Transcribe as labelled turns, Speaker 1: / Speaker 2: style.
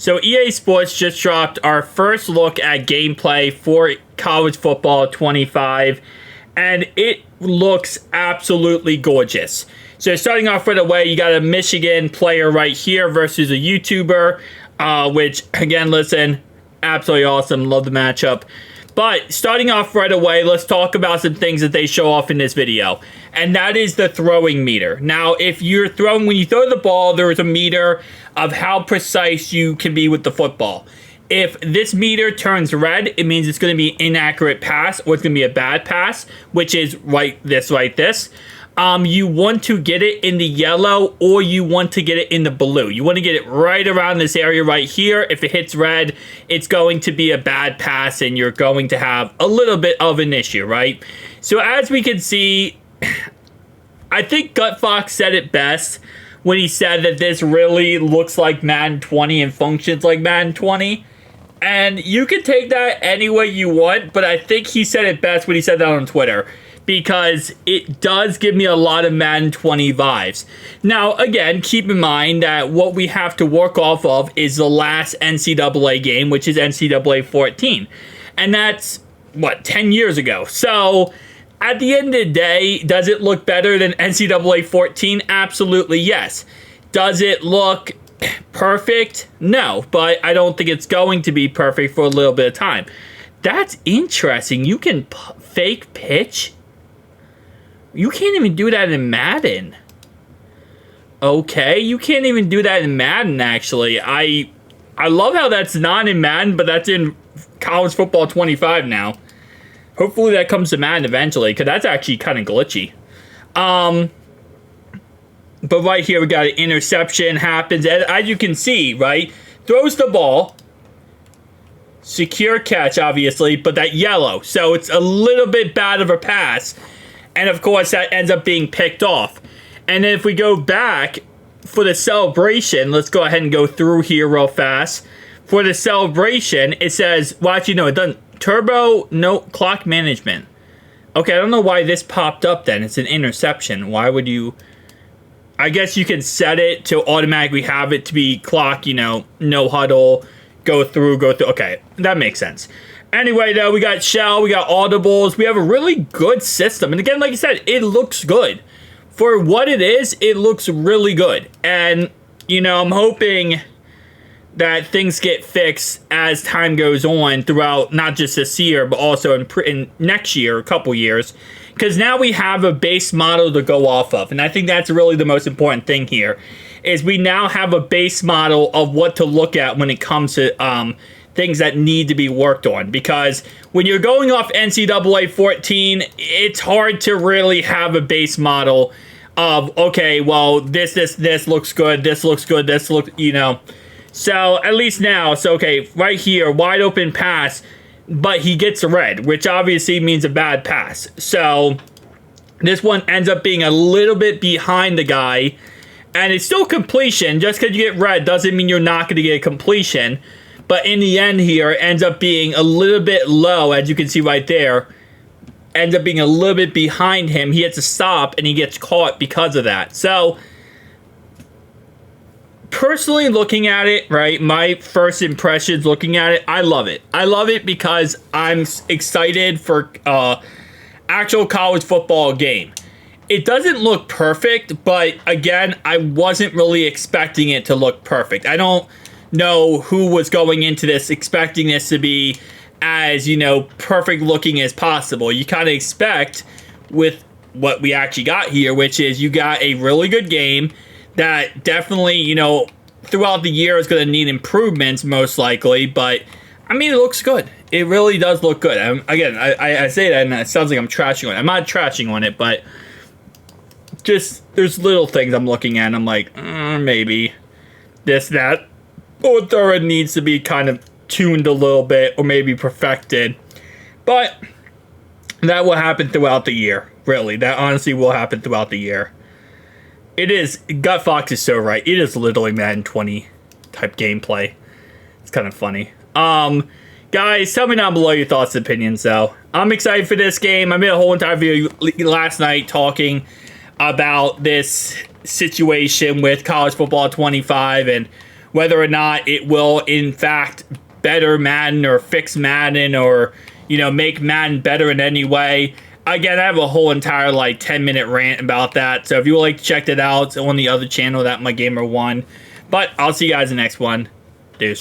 Speaker 1: So EA Sports just dropped our first look at gameplay for College Football 25, and it looks absolutely gorgeous. So starting off right away, you got a Michigan player right here versus a YouTuber, which, again, listen, absolutely awesome. Love the matchup. But starting off right away, let's talk about some things that they show off in this video. And that is the throwing meter. Now, if you're throwing, when you throw the ball, there is a meter of how precise you can be with the football. If this meter turns red, it means it's going to be an inaccurate pass or it's going to be a bad pass, which is this. You want to get it in the yellow or you want to get it in the blue. You want to get it right around this area right here. If it hits red, it's going to be a bad pass and you're going to have a little bit of an issue, right? So as we can see, I think GutFox said it best when he said that this really looks like Madden 20 and functions like Madden 20. And you can take that any way you want, but I think he said it best when he said that on Twitter, because it does give me a lot of Madden 20 vibes. Now, again, keep in mind that what we have to work off of is the last NCAA game, which is NCAA 14. And that's, 10 years ago. So, at the end of the day, does it look better than NCAA 14? Absolutely, yes. Does it look perfect? No, but I don't think it's going to be perfect for a little bit of time. That's interesting. You can fake pitch? You can't even do that in Madden. Okay, you can't even do that in Madden, actually. I love how that's not in Madden, but that's in College Football 25 now. Hopefully that comes to Madden eventually, because that's actually kind of glitchy. But right here, we got an interception happens. As you can see, right? Throws the ball. Secure catch, obviously, but that yellow. So it's a little bit bad of a pass. And, of course, that ends up being picked off. And then if we go back for the celebration, let's go ahead and go through here real fast. For the celebration, it says, well, actually, no, it doesn't. Turbo, no, clock management. Okay, I don't know why this popped up then. It's an interception. Why would you... I guess you can set it to automatically have it to be clock, no huddle, go through. Okay, that makes sense. Anyway, though, we got shell, we got audibles. We have a really good system. And again, like I said, it looks good. For what it is, it looks really good. And, I'm hoping that things get fixed as time goes on throughout not just this year, but also in next year, a couple years. Because now we have a base model to go off of. And I think that's really the most important thing here, is we now have a base model of what to look at when it comes to things that need to be worked on. Because when you're going off NCAA 14, it's hard to really have a base model of, okay, well, this looks good, this looks good, this looks, So, at least now, okay, right here, wide open pass, but he gets a red, which obviously means a bad pass. So, this one ends up being a little bit behind the guy, and it's still completion. Just because you get red doesn't mean you're not going to get a completion. But in the end here, it ends up being a little bit low, as you can see right there. Ends up being a little bit behind him. He has to stop, and he gets caught because of that. So, personally looking at it, right, my first impressions looking at it, I love it. I love it because I'm excited for actual college football game. It doesn't look perfect, but again, I wasn't really expecting it to look perfect. I don't know who was going into this expecting this to be as, perfect looking as possible. You kind of expect with what we actually got here, which is you got a really good game that definitely, throughout the year is going to need improvements most likely, but I mean, it looks good. It really does look good. I say that and it sounds like I'm trashing on it. I'm not trashing on it, but just there's little things I'm looking at and I'm like, maybe this, that, or third needs to be kind of tuned a little bit or maybe perfected. But that will happen throughout the year, really. That honestly will happen throughout the year. It is, GutFox is so right. It is literally Madden 20 type gameplay. It's kind of funny. Guys, tell me down below your thoughts and opinions, though. I'm excited for this game. I made a whole entire video last night talking about this situation with College Football 25 and whether or not it will, in fact, better Madden or fix Madden or, you know, make Madden better in any way. Again, I have a whole entire, like, 10-minute rant about that. So if you would like to check that out, it's on the other channel, That My Gamer 1. But I'll see you guys in the next one. Deuces.